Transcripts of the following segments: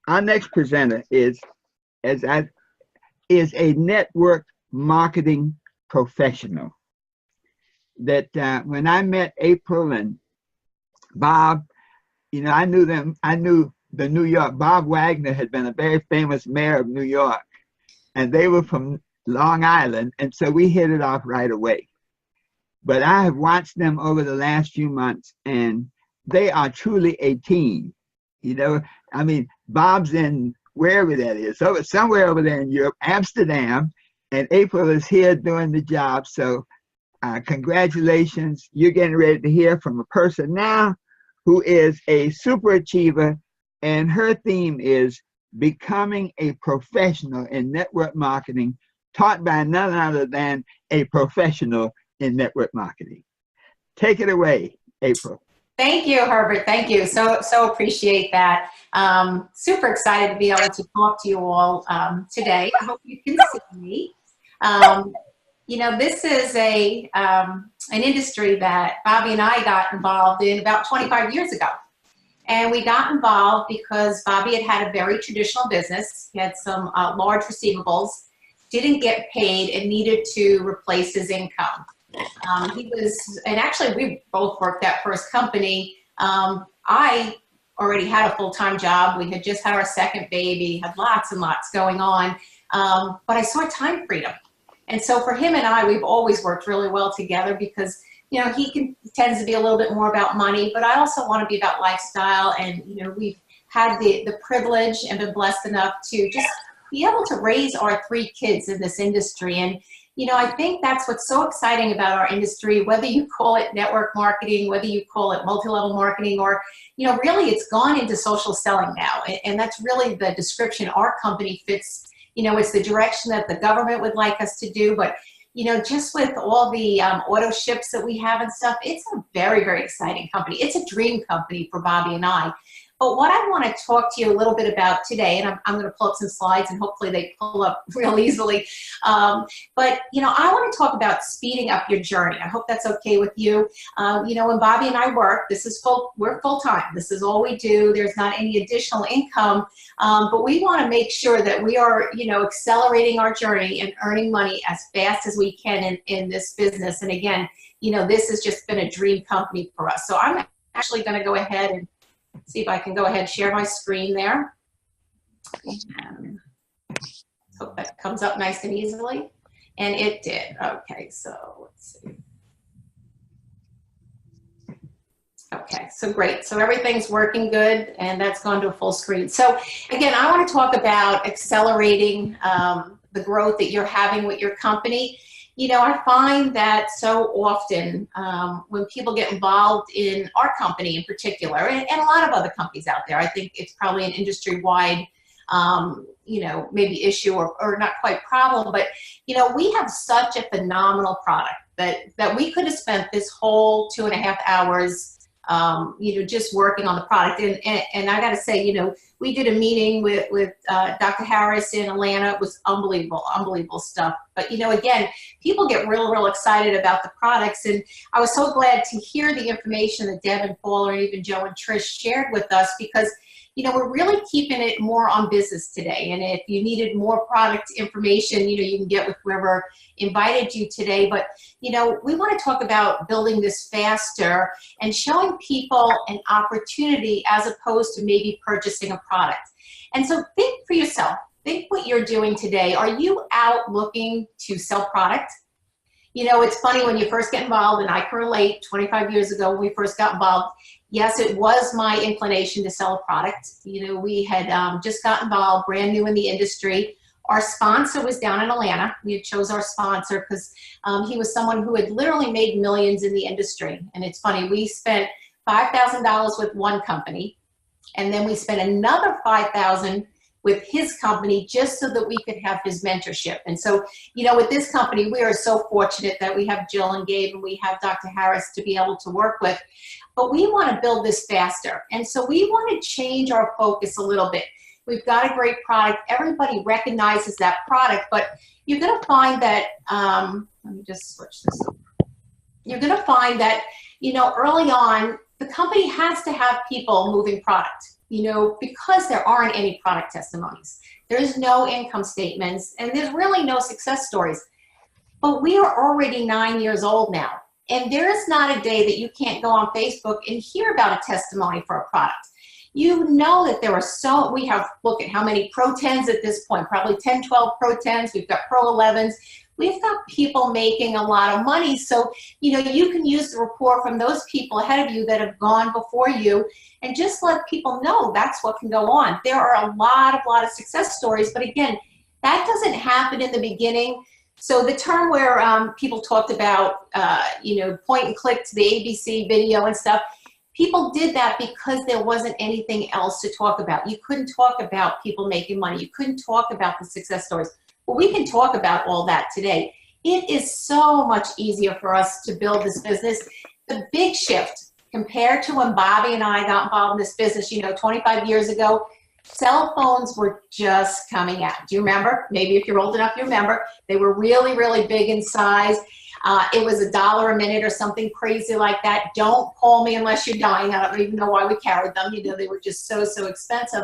our next presenter as I, is a network marketing professional. That when I met April and Bob, I knew them. I knew the New York. Bob Wagner had been a very famous mayor of New York, and they were from Long Island, and so we hit it off right away. But I have watched them over the last few months, and they are truly a team. You know, I mean, Bob's in wherever that is, so it's somewhere over there in Europe, Amsterdam, and April is here doing the job. So, congratulations. You're getting ready to hear from a person now who is a super achiever, and her theme is becoming a professional in network marketing, taught by none other than a professional in network marketing. Take it away, April. Thank you, Herbert. Thank you. So appreciate that. Super excited to be able to talk to you all today. I hope you can see me. This is an industry that Bobby and I got involved in about 25 years ago. And we got involved because Bobby had a very traditional business. He had some large receivables, didn't get paid, and needed to replace his income. And actually we both worked at First Company. I already had a full-time job. We had just had our second baby, had lots and lots going on. But I saw time freedom. And so for him and I, we've always worked really well together because, he tends to be a little bit more about money, but I also want to be about lifestyle. And, we've had the privilege and been blessed enough to just be able to raise our 3 kids in this industry. And, I think that's what's so exciting about our industry, whether you call it network marketing, whether you call it multi-level marketing, or, really it's gone into social selling now. And that's really the description our company fits. It's the direction that the government would like us to do. But, just with all the auto ships that we have and stuff, it's a very, very exciting company. It's a dream company for Bobby and I. But what I want to talk to you a little bit about today, and I'm going to pull up some slides and hopefully they pull up real easily. But, I want to talk about speeding up your journey. I hope that's okay with you. When Bobby and I work, we're full-time. This is all we do. There's not any additional income. But we want to make sure that we are, accelerating our journey and earning money as fast as we can in this business. And again, this has just been a dream company for us. So I'm actually going to go ahead and see if I can go ahead and share my screen there. And hope that comes up nice and easily. And it did. Okay, so let's see. Okay, so great. So everything's working good, and that's gone to a full screen. So again, I want to talk about accelerating the growth that you're having with your company. I find that so often when people get involved in our company in particular, and a lot of other companies out there, I think it's probably an industry-wide, maybe issue or not quite problem, but, we have such a phenomenal product that we could have spent this whole 2.5 hours just working on the product. And I got to say, we did a meeting with Dr. Harris in Atlanta. It was unbelievable stuff. But, again, people get real excited about the products. And I was so glad to hear the information that Deb and Paul or even Joe and Trish shared with us because, we're really keeping it more on business today. And if you needed more product information, you can get with whoever invited you today. But, we want to talk about building this faster and showing people an opportunity as opposed to maybe purchasing a product. And so think for yourself. Think what you're doing today. Are you out looking to sell product? It's funny when you first get involved, and I can relate 25 years ago when we first got involved. Yes, it was my inclination to sell a product. We had just got involved, brand new in the industry. Our sponsor was down in Atlanta. We had chose our sponsor because he was someone who had literally made millions in the industry. And it's funny, we spent $5,000 with one company, and then we spent another $5,000 with his company just so that we could have his mentorship. And so, with this company, we are so fortunate that we have Jill and Gabe and we have Dr. Harris to be able to work with. But we want to build this faster. And so we want to change our focus a little bit. We've got a great product. Everybody recognizes that product, but you're going to find that, let me just switch this up. You're going to find that, early on, the company has to have people moving product. because there aren't any product testimonies, there's no income statements, and there's really no success stories. But we are already 9 years old now, and there is not a day that you can't go on Facebook and hear about a testimony for a product. You know that there are we have, look at how many Pro 10s at this point, probably 10, 12 Pro 10s, we've got Pro 11s. We've got people making a lot of money. So, you can use the rapport from those people ahead of you that have gone before you and just let people know that's what can go on. There are a lot of success stories, but again, that doesn't happen in the beginning. So the term where people talked about, point and click to the ABC video and stuff, people did that because there wasn't anything else to talk about. You couldn't talk about people making money. You couldn't talk about the success stories. Well, we can talk about all that today. It is so much easier for us to build this business. The big shift compared to when Bobby and I got involved in this business, 25 years ago, cell phones were just coming out. Do you remember? Maybe if you're old enough, you remember. They were really, really big in size. It was $1 a minute or something crazy like that. Don't call me unless you're dying. I don't even know why we carried them. They were just so expensive.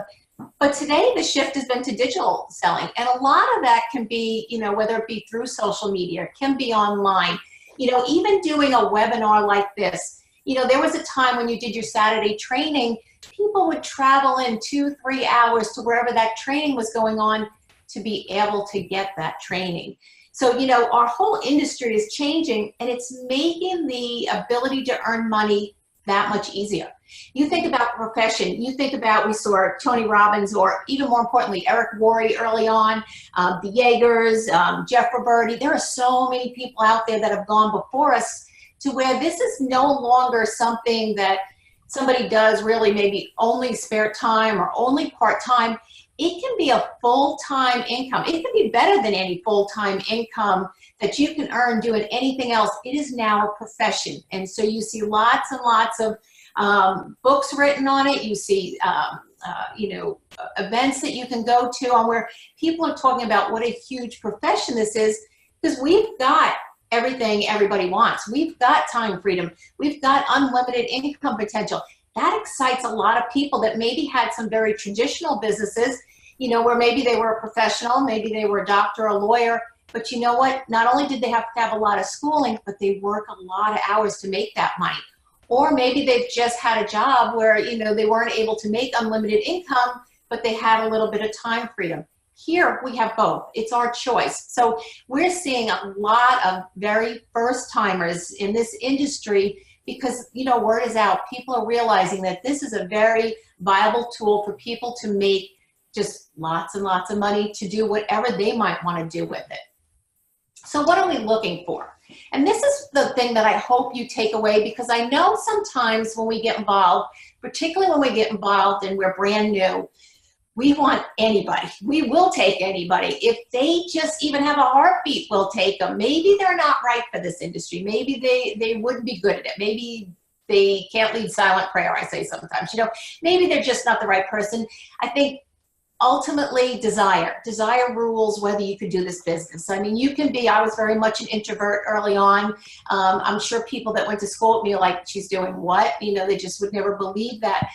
But today the shift has been to digital selling. And a lot of that can be, whether it be through social media, it can be online. Even doing a webinar like this, there was a time when you did your Saturday training, people would travel in 2-3 hours to wherever that training was going on to be able to get that training. So, our whole industry is changing, and it's making the ability to earn money that much easier. You think about the profession, you think about, we saw Tony Robbins, or even more importantly, Eric Worre early on, the Yeagers, Jeff Roberti. There are so many people out there that have gone before us to where this is no longer something that somebody does really maybe only spare time or only part-time. It can be a full-time income. It can be better than any full-time income that you can earn doing anything else. It is now a profession. And so you see lots and lots of books written on it. You see, events that you can go to on where people are talking about what a huge profession this is, because we've got everything everybody wants. We've got time freedom. We've got unlimited income potential. That excites a lot of people that maybe had some very traditional businesses, where maybe they were a professional, maybe they were a doctor, a lawyer, but you know what? Not only did they have to have a lot of schooling, but they work a lot of hours to make that money. Or maybe they've just had a job where, they weren't able to make unlimited income, but they had a little bit of time freedom. Here we have both. It's our choice. So we're seeing a lot of very first timers in this industry because, word is out. People are realizing that this is a very viable tool for people to make just lots and lots of money to do whatever they might want to do with it. So what are we looking for? And this is the thing that I hope you take away, because I know sometimes when we get involved, particularly when we get involved and we're brand new, we want anybody. We will take anybody. If they just even have a heartbeat, we'll take them. Maybe they're not right for this industry. Maybe they wouldn't be good at it. Maybe they can't lead silent prayer, I say sometimes. Maybe they're just not the right person. I think ultimately desire rules whether you could do this business. I mean, you can be, I was very much an introvert early on. I'm sure people that went to school with me are like, she's doing what? They just would never believe that.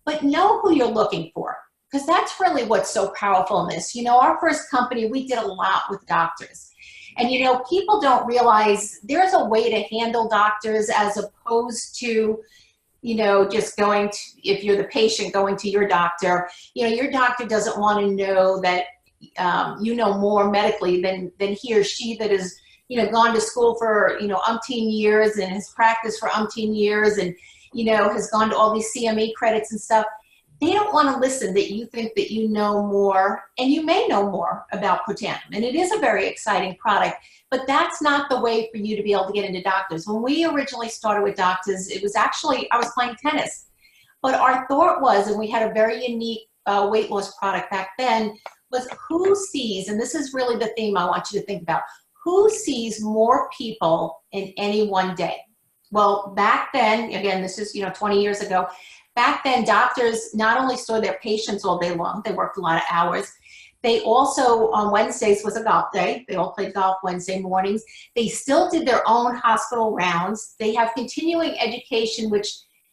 But know who you're looking for, because that's really what's so powerful in this. Our first company, we did a lot with doctors. And, people don't realize there's a way to handle doctors as opposed to, just going to, if you're the patient going to your doctor, your doctor doesn't want to know that, more medically than he or she that is, gone to school for, umpteen years and has practiced for umpteen years and, has gone to all these CME credits and stuff. They don't want to listen that you think that you know more, and you may know more about Protandim. And it is a very exciting product, but that's not the way for you to be able to get into doctors. When we originally started with doctors, it was actually, I was playing tennis. But our thought was, and we had a very unique weight loss product back then, was who sees, and this is really the theme I want you to think about, who sees more people in any one day? Well, back then, again, this is 20 years ago, back then, doctors not only saw their patients all day long, they worked a lot of hours. They also, on Wednesdays was a golf day. They all played golf Wednesday mornings. They still did their own hospital rounds. They have continuing education, which,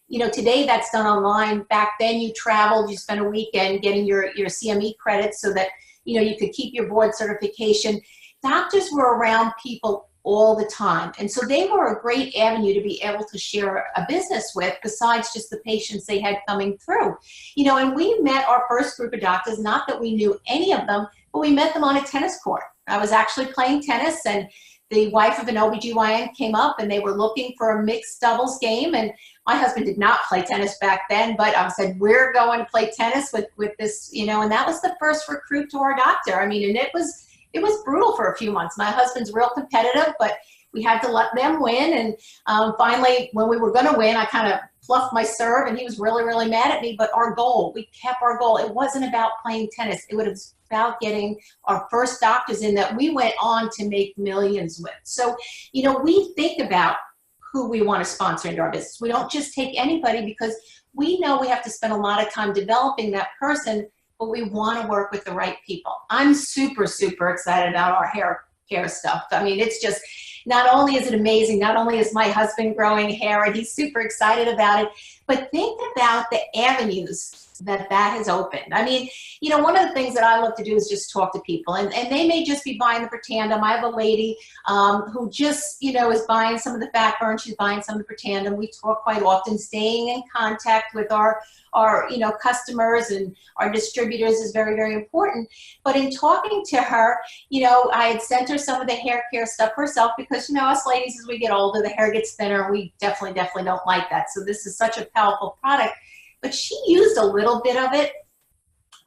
today that's done online. Back then you traveled, you spent a weekend getting your CME credits so that, you could keep your board certification. Doctors were around people all the time. And so they were a great avenue to be able to share a business with besides just the patients they had coming through. And we met our first group of doctors, not that we knew any of them, but we met them on a tennis court. I was actually playing tennis, and the wife of an OBGYN came up and they were looking for a mixed doubles game. And my husband did not play tennis back then, but I said, we're going to play tennis with this, and that was the first recruit to our doctor. I mean, and it was brutal for a few months. My husband's real competitive, but we had to let them win. And finally, when we were going to win, I kind of fluffed my serve, and he was really, really mad at me. But we kept our goal. It wasn't about playing tennis. It was about getting our first doctors in that we went on to make millions with. So, we think about who we want to sponsor into our business. We don't just take anybody, because we know we have to spend a lot of time developing that person, but we want to work with the right people. I'm super, super excited about our hair care stuff. I mean, it's just, not only is it amazing, not only is my husband growing hair and he's super excited about it, but think about the avenues that has opened. I mean, one of the things that I love to do is just talk to people, and they may just be buying the Protandim. I have a lady who just, is buying some of the fat burn. She's buying some of the Protandim. We talk quite often. Staying in contact with our customers and our distributors is very, very important. But in talking to her, I had sent her some of the hair care stuff herself, because, us ladies, as we get older, the hair gets thinner, and we definitely don't like that. So this is such a powerful product. But she used a little bit of it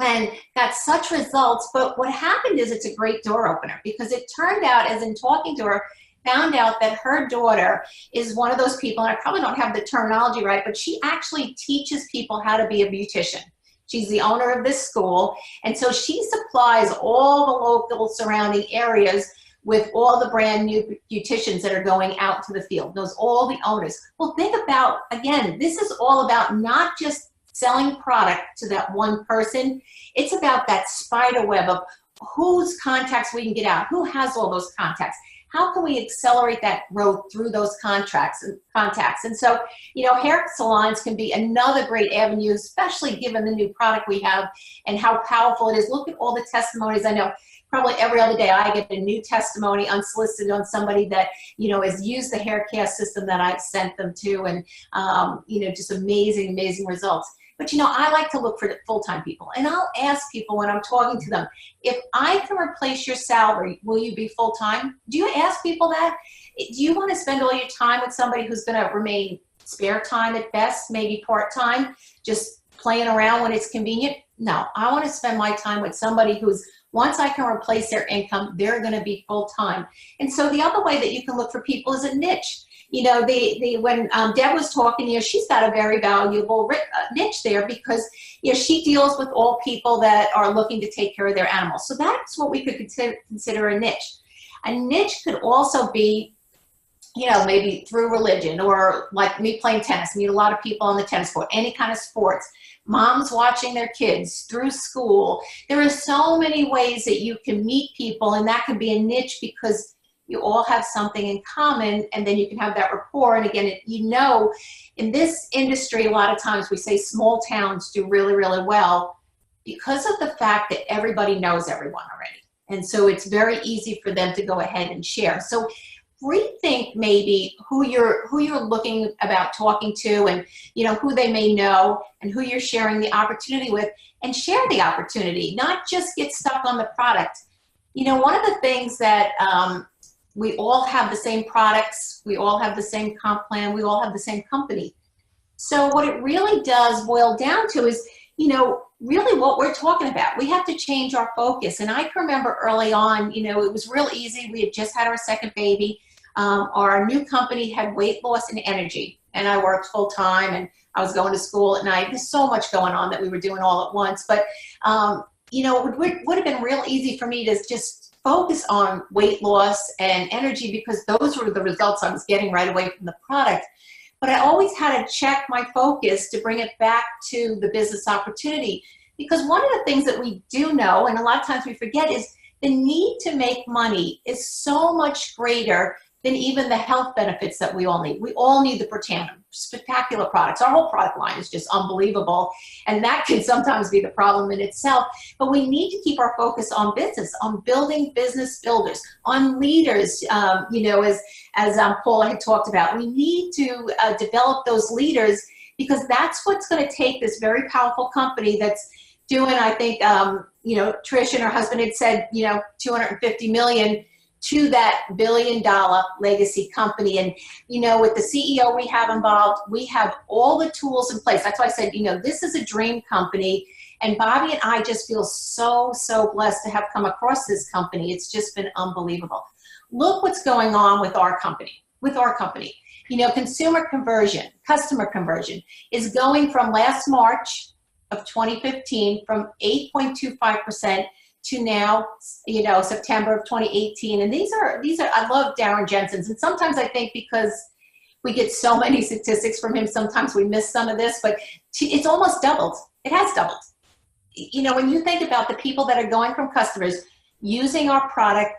and got such results. But what happened is it's a great door opener, because it turned out, as in talking to her, found out that her daughter is one of those people, and I probably don't have the terminology right, but she actually teaches people how to be a beautician. She's the owner of this school, and so she supplies all the local surrounding areas with all the brand new beauticians that are going out to the field, knows all the owners. Well, think about, again, this is all about not just selling product to that one person. It's about that spider web of whose contacts we can get out, who has all those contacts. How can we accelerate that growth through those contacts? And so, hair salons can be another great avenue, especially given the new product we have and how powerful it is. Look at all the testimonies. I know probably every other day I get a new testimony unsolicited on somebody that, has used the hair care system that I've sent them to, and, just amazing, amazing results. But, I like to look for full-time people, and I'll ask people when I'm talking to them, if I can replace your salary, will you be full-time? Do you ask people that? Do you want to spend all your time with somebody who's going to remain spare time at best, maybe part-time, just playing around when it's convenient? No, I want to spend my time with somebody who's, once I can replace their income, they're going to be full-time. And so the other way that you can look for people is a niche. When Deb was talking, she's got a very valuable niche there, because, she deals with all people that are looking to take care of their animals. So that's what we could consider a niche. A niche could also be, maybe through religion, or like me playing tennis. I meet a lot of people on the tennis court, any kind of sports. Moms watching their kids through school. There are so many ways that you can meet people, and that could be a niche, because you all have something in common, and then you can have that rapport. And again, in this industry, a lot of times we say small towns do really, really well because of the fact that everybody knows everyone already. And so it's very easy for them to go ahead and share. So rethink maybe who you're looking about talking to, and who they may know, and who you're sharing the opportunity with, and share the opportunity, not just get stuck on the product. One of the things that we all have the same products, we all have the same comp plan, we all have the same company. So what it really does boil down to is, really what we're talking about. We have to change our focus. And I can remember early on, it was real easy. We had just had our second baby. Our new company had weight loss and energy, and I worked full time, and I was going to school at night. There's so much going on that we were doing all at once. But, it would have been real easy for me to just focus on weight loss and energy, because those were the results I was getting right away from the product. But I always had to check my focus to bring it back to the business opportunity. Because one of the things that we do know, and a lot of times we forget, is the need to make money is so much greater than even the health benefits that we all need. We all need the Protandim, spectacular products. Our whole product line is just unbelievable. And that can sometimes be the problem in itself. But we need to keep our focus on business, on building business builders, on leaders, as Paula had talked about. We need to develop those leaders, because that's what's going to take this very powerful company that's doing, I think, Trish and her husband had said, $250 million to that $1 billion legacy company. And, with the CEO we have involved, we have all the tools in place. That's why I said, this is a dream company. And Bobby and I just feel so, so blessed to have come across this company. It's just been unbelievable. Look what's going on with our company, consumer conversion, customer conversion is going from last March of 2015 from 8.25% to now, September of 2018. And these are, I love Darren Jensen's. And sometimes I think because we get so many statistics from him, sometimes we miss some of this, but it's almost doubled. It has doubled. When you think about the people that are going from customers using our product,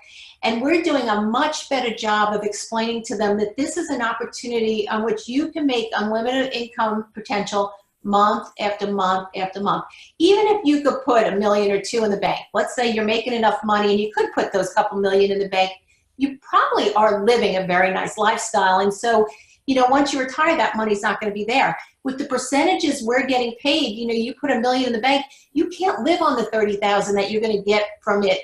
and we're doing a much better job of explaining to them that this is an opportunity on which you can make unlimited income potential month after month after month. Even if you could put $1 million or $2 million in the bank, let's say you're making enough money and you could put those couple million in the bank, you probably are living a very nice lifestyle. And so, once you retire, that money's not going to be there. With the percentages we're getting paid, you put $1 million in the bank, you can't live on the $30,000 that you're going to get from it,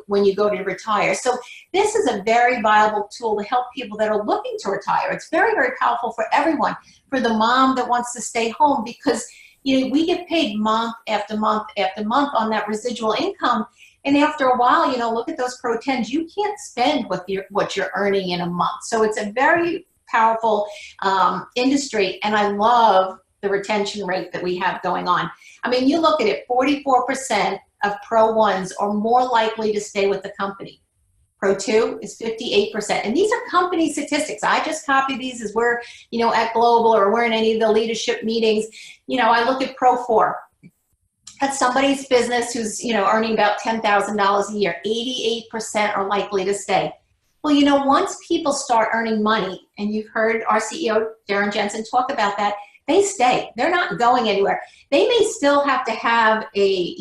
when you go to retire. So this is a very viable tool to help people that are looking to retire. It's very, very powerful for everyone, for the mom that wants to stay home, because, we get paid month after month after month on that residual income. And after a while, look at those Pro 10s, you can't spend what you're earning in a month. So it's a very powerful industry, and I love the retention rate that we have going on. I mean, you look at it, 44% of Pro 1s are more likely to stay with the company. Pro 2 is 58%. And these are company statistics. I just copy these as we're, at Global or we're in any of the leadership meetings. I look at Pro 4. That's somebody's business who's, earning about $10,000 a year. 88% are likely to stay. Well, once people start earning money, and you've heard our CEO, Darren Jensen, talk about that, they stay. They're not going anywhere. They may still have to have a,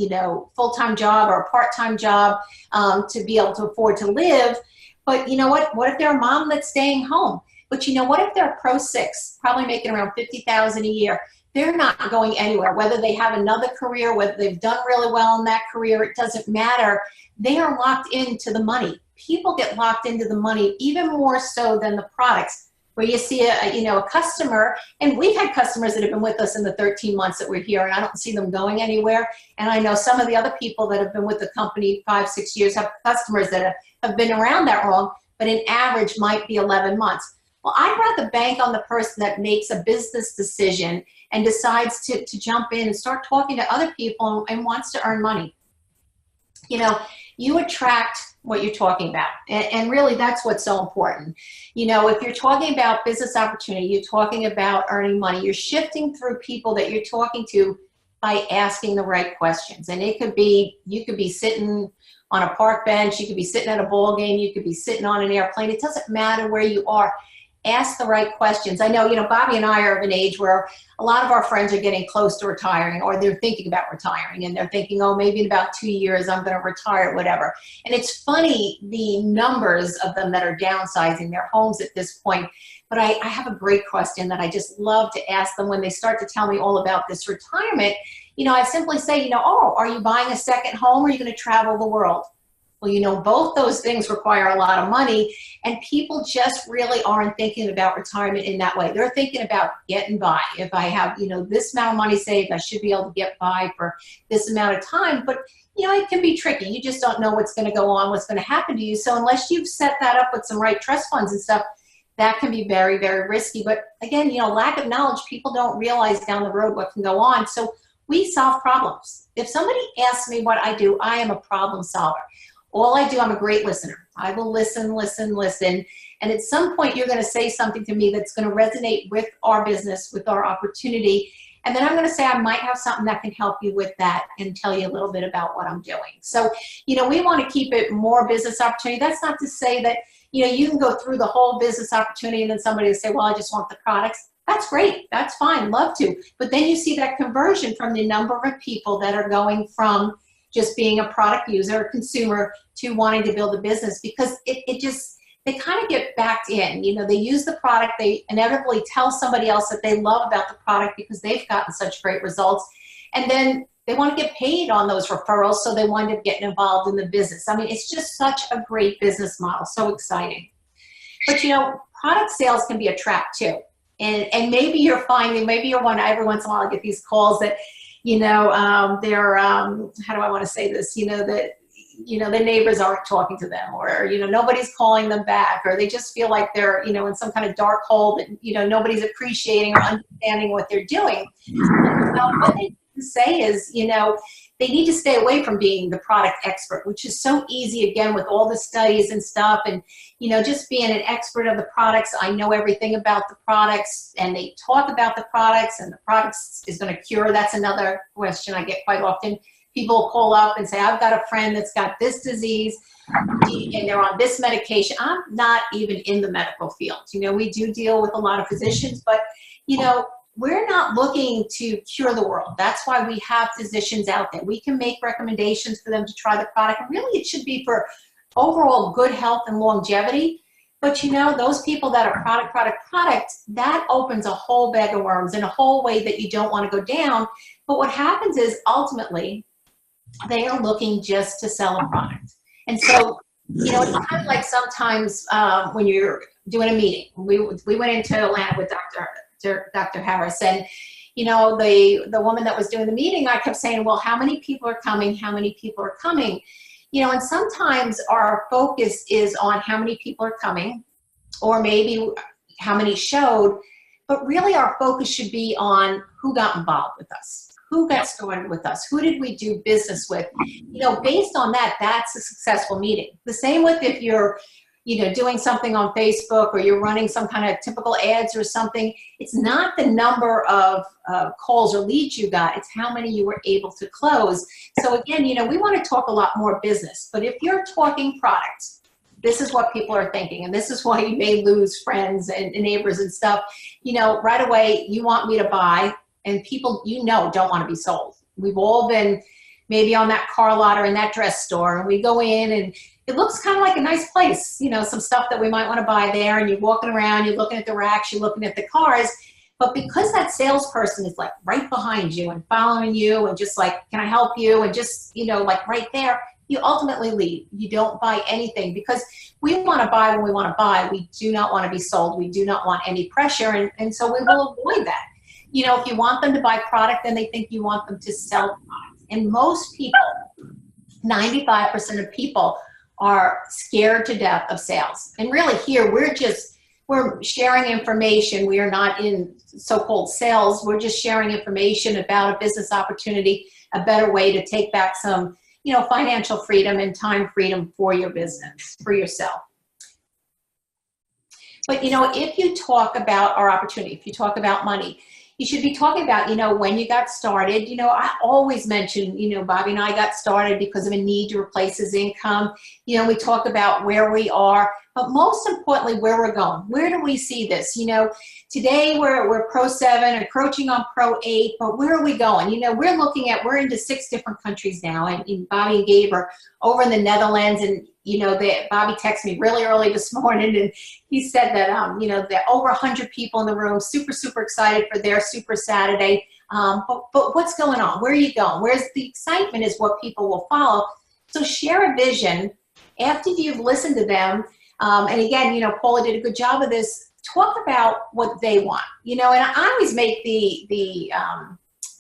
full-time job or a part-time job to be able to afford to live. But you know what? What if they're a mom that's staying home? But what if they're a Pro 6, probably making around $50,000 a year? They're not going anywhere. Whether they have another career, whether they've done really well in that career, it doesn't matter. They are locked into the money. People get locked into the money even more so than the products, where you see a customer, and we've had customers that have been with us in the 13 months that we're here, and I don't see them going anywhere. And I know some of the other people that have been with the company 5-6 years have customers that have been around that long, but an average might be 11 months. Well, I'd rather bank on the person that makes a business decision and decides to jump in and start talking to other people and wants to earn money. You attract what you're talking about. And really, that's what's so important. If you're talking about business opportunity, you're talking about earning money, you're shifting through people that you're talking to by asking the right questions. And it could be, you could be sitting on a park bench, you could be sitting at a ball game, you could be sitting on an airplane. It doesn't matter where you are. Ask the right questions. I know, Bobby and I are of an age where a lot of our friends are getting close to retiring, or they're thinking about retiring, and they're thinking, oh, maybe in about 2 years I'm going to retire, whatever. And it's funny, the numbers of them that are downsizing their homes at this point. But I have a great question that I just love to ask them when they start to tell me all about this retirement. I simply say, oh, are you buying a second home, or are you going to travel the world? Well, both those things require a lot of money, and people just really aren't thinking about retirement in that way. They're thinking about getting by. If I have, this amount of money saved, I should be able to get by for this amount of time. But, it can be tricky. You just don't know what's going to go on, what's going to happen to you. So unless you've set that up with some right trust funds and stuff, that can be very, very risky. But again, lack of knowledge, people don't realize down the road what can go on. So we solve problems. If somebody asks me what I do, I am a problem solver. All I do, I'm a great listener. I will listen, listen, listen. And at some point, you're going to say something to me that's going to resonate with our business, with our opportunity. And then I'm going to say, I might have something that can help you with that and tell you a little bit about what I'm doing. So, we want to keep it more business opportunity. That's not to say that, You know, you can go through the whole business opportunity and then somebody will say, well, I just want the products. That's great. That's fine. Love to. But then you see that conversion from the number of people that are going from just being a product user or consumer to wanting to build a business, because they kind of get backed in. You know, they use the product, they inevitably tell somebody else that they love about the product because they've gotten such great results. And then they want to get paid on those referrals, so they wind up getting involved in the business. I mean, it's just such a great business model, so exciting. But you know, product sales can be a trap too. And maybe you're finding, maybe you're one, every once in a while I get these calls that, you know, they're, how do I want to say this, you know, that, you know, the neighbors aren't talking to them, or, you know, nobody's calling them back, or they just feel like they're, you know, in some kind of dark hole that, you know, nobody's appreciating or understanding what they're doing. What they say is, you know, they need to stay away from being the product expert, which is so easy, again, with all the studies and stuff, and, you know, just being an expert of the products. I know everything about the products, and they talk about the products, and the products is going to cure. That's another question I get quite often. People call up and say, I've got a friend that's got this disease and they're on this medication. I'm not even in the medical field. You know, we do deal with a lot of physicians, but, you know, we're not looking to cure the world. That's why we have physicians out there. We can make recommendations for them to try the product. And really, it should be for overall good health and longevity. But, you know, those people that are product, that opens a whole bag of worms in a whole way that you don't want to go down. But what happens is, ultimately, they are looking just to sell a product. And so, you know, it's kind of like sometimes when you're doing a meeting. We went into Atlanta with Dr. Harris, and, you know, the woman that was doing the meeting, I kept saying, well, how many people are coming? How many people are coming? You know, and sometimes our focus is on how many people are coming, or maybe how many showed, but really our focus should be on who got involved with us. Who got started with us? Who did we do business with? You know, based on that, that's a successful meeting. The same with if you're, you know, doing something on Facebook, or you're running some kind of typical ads or something. It's not the number of calls or leads you got, it's how many you were able to close. So again, you know, we want to talk a lot more business, but if you're talking products, this is what people are thinking, and this is why you may lose friends and neighbors and stuff. You know, right away, you want me to buy, and people, you know, don't want to be sold. We've all been maybe on that car lot or in that dress store, and we go in and it looks kind of like a nice place, you know, some stuff that we might want to buy there, and you're walking around, you're looking at the racks, you're looking at the cars, but because that salesperson is like right behind you and following you and just like, can I help you? And just, you know, like right there, you ultimately leave. You don't buy anything, because we want to buy when we want to buy. We do not want to be sold. We do not want any pressure, and so we will avoid that. You know, if you want them to buy product, then they think you want them to sell product. And most people, 95% of people, are scared to death of sales. And really here, we're sharing information. We are not in so-called sales. We're just sharing information about a business opportunity, a better way to take back some, you know, financial freedom and time freedom for your business, for yourself. But, you know, if you talk about our opportunity, if you talk about money, you should be talking about, you know, when you got started. You know, I always mention, you know, Bobby and I got started because of a need to replace his income. You know, we talk about where we are, but most importantly, where we're going. Where do we see this? You know, today we're Pro 7, encroaching on Pro 8, but where are we going? You know, we're into 6 different countries now, and Bobby and Gabe are over in the Netherlands, and, you know, Bobby texted me really early this morning, and he said that, you know, there are over 100 people in the room, super, super excited for their Super Saturday. But what's going on? Where are you going? Where's the excitement is what people will follow. So share a vision after you've listened to them. And again, you know, Paula did a good job of this. Talk about what they want, you know, and I always make the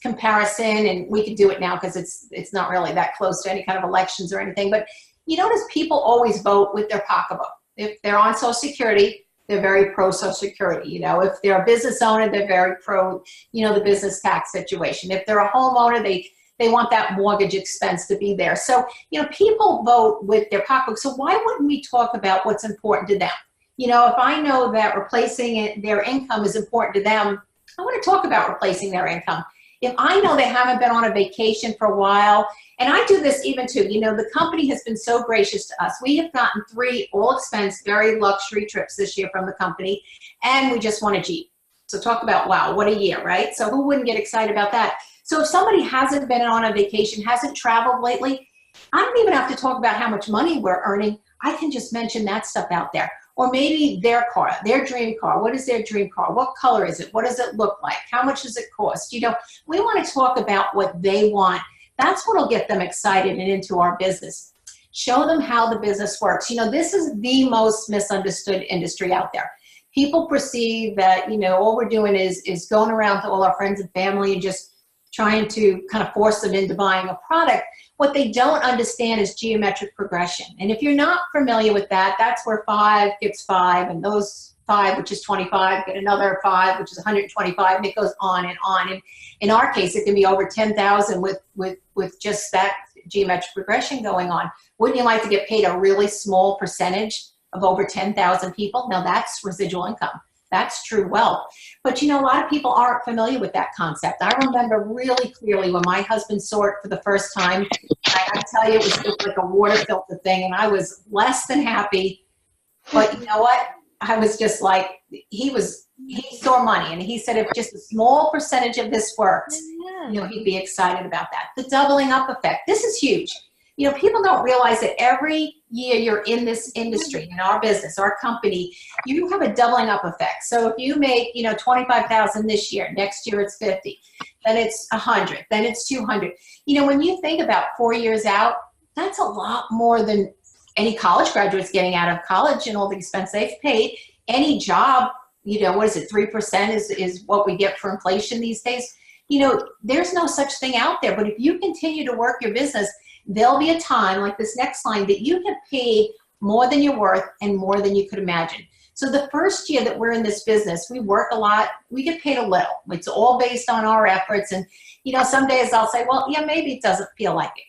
comparison, and we can do it now because it's not really that close to any kind of elections or anything, but you notice people always vote with their pocketbook. If they're on Social Security, they're very pro Social Security. You know, if they're a business owner, they're very pro, you know, the business tax situation. If they're a homeowner, they want that mortgage expense to be there. So, you know, people vote with their pocketbook. So why wouldn't we talk about what's important to them? You know, if I know that replacing their income is important to them, I want to talk about replacing their income. If I know they haven't been on a vacation for a while, and I do this even too, you know, the company has been so gracious to us. We have gotten 3 all-expense, very luxury trips this year from the company, and we just won a Jeep. So talk about, wow, what a year, right? So who wouldn't get excited about that? So if somebody hasn't been on a vacation, hasn't traveled lately, I don't even have to talk about how much money we're earning. I can just mention that stuff out there. Or maybe their car, their dream car. What is their dream car? What color is it? What does it look like? How much does it cost? You know, we want to talk about what they want. That's what will get them excited and into our business. Show them how the business works. You know, this is the most misunderstood industry out there. People perceive that, you know, all we're doing is going around to all our friends and family and just trying to kind of force them into buying a product. What they don't understand is geometric progression. And if you're not familiar with that, that's where 5 gets 5, and those 5, which is 25, get another 5, which is 125, and it goes on and on. And in our case, it can be over 10,000 with just that geometric progression going on. Wouldn't you like to get paid a really small percentage of over 10,000 people? Now that's residual income. That's true wealth. But you know, a lot of people aren't familiar with that concept. I remember really clearly when my husband saw it for the first time. I gotta tell you, it was just like a water filter thing, and I was less than happy. But you know what? I was just like, he saw money, and he said if just a small percentage of this works, you know, he'd be excited about that. The doubling up effect. This is huge. You know, people don't realize that every year you're in this industry, in our business, our company, you have a doubling up effect. So if you make, you know, 25,000 this year, next year it's 50, then it's 100, then it's 200. You know, when you think about 4 years out, that's a lot more than any college graduate's getting out of college and all the expense they've paid. Any job, you know, what is it, 3% is what we get for inflation these days. You know, there's no such thing out there. But if you continue to work your business, there'll be a time, like this next line, that you get paid more than you're worth and more than you could imagine. So the first year that we're in this business, we work a lot, we get paid a little. It's all based on our efforts. And, you know, some days I'll say, well, yeah, maybe it doesn't feel like it.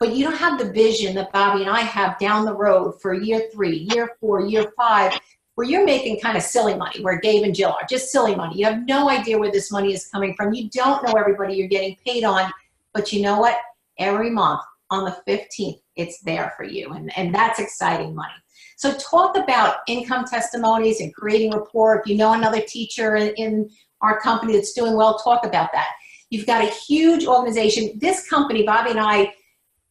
But you don't have the vision that Bobby and I have down the road for year 3, year 4, year 5, where you're making kind of silly money, where Dave and Jill are, just silly money. You have no idea where this money is coming from. You don't know everybody you're getting paid on. But you know what? Every month, on the 15th, it's there for you, and that's exciting money. So talk about income testimonies and creating rapport. If you know another teacher in our company that's doing well, talk about that. You've got a huge organization. This company, Bobby and I,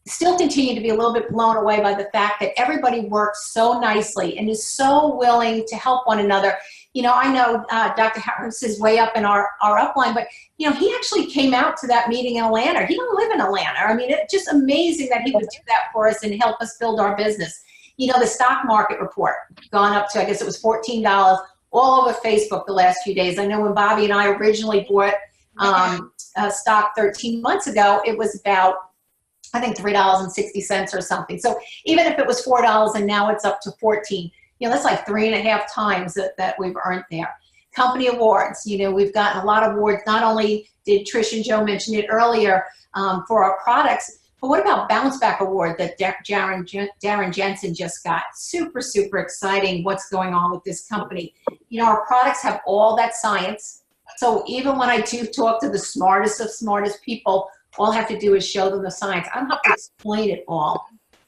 still continue to be a little bit blown away by the fact that everybody works so nicely and is so willing to help one another. You know, I know Dr. Harris is way up in our upline, but, you know, he actually came out to that meeting in Atlanta. He don't live in Atlanta. I mean, it's just amazing that he would do that for us and help us build our business. You know, the stock market report gone up to, I guess it was $14 all over Facebook the last few days. I know when Bobby and I originally bought stock 13 months ago, it was about, I think, $3.60 or something. So even if it was $4 and now it's up to 14, you know, that's like 3.5 times that we've earned there. Company awards, you know, we've gotten a lot of awards. Not only did Trish and Joe mention it earlier for our products, but what about Bounce Back Award that Darren Jensen just got? Super, super exciting what's going on with this company. You know, our products have all that science. So even when I do talk to the smartest of smartest people, all I have to do is show them the science. I don't have to explain it all.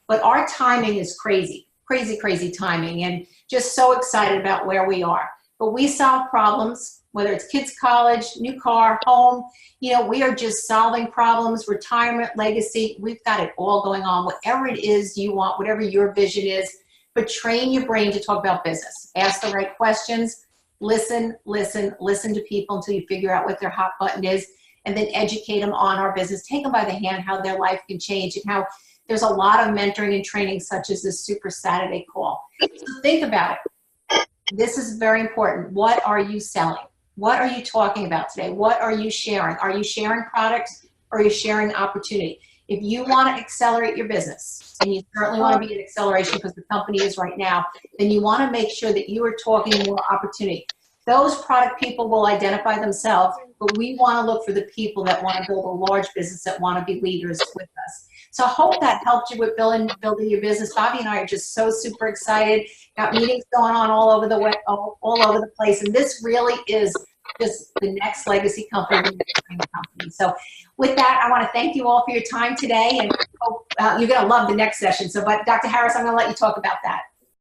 But our timing is crazy. Crazy, crazy timing, and just so excited about where we are. But we solve problems, whether it's kids' college, new car, home. You know, we are just solving problems, retirement, legacy. We've got it all going on, whatever it is you want, whatever your vision is. But train your brain to talk about business. Ask the right questions. Listen, listen, listen to people until you figure out what their hot button is, and then educate them on our business. Take them by the hand, how their life can change, and how there's a lot of mentoring and training, such as this Super Saturday call. So think about it. This is very important. What are you selling? What are you talking about today? What are you sharing? Are you sharing products, or are you sharing opportunity? If you want to accelerate your business, and you certainly want to be in acceleration because the company is right now, then you want to make sure that you are talking more opportunity. Those product people will identify themselves, but we want to look for the people that want to build a large business, that want to be leaders with us. So I hope that helped you with building your business. Bobby and I are just so super excited. Got meetings going on all over the place, and this really is just the next legacy company, the next kind of company. So with that, I want to thank you all for your time today, and hope, you're going to love the next session. So, but Dr. Harris, I'm going to let you talk about that.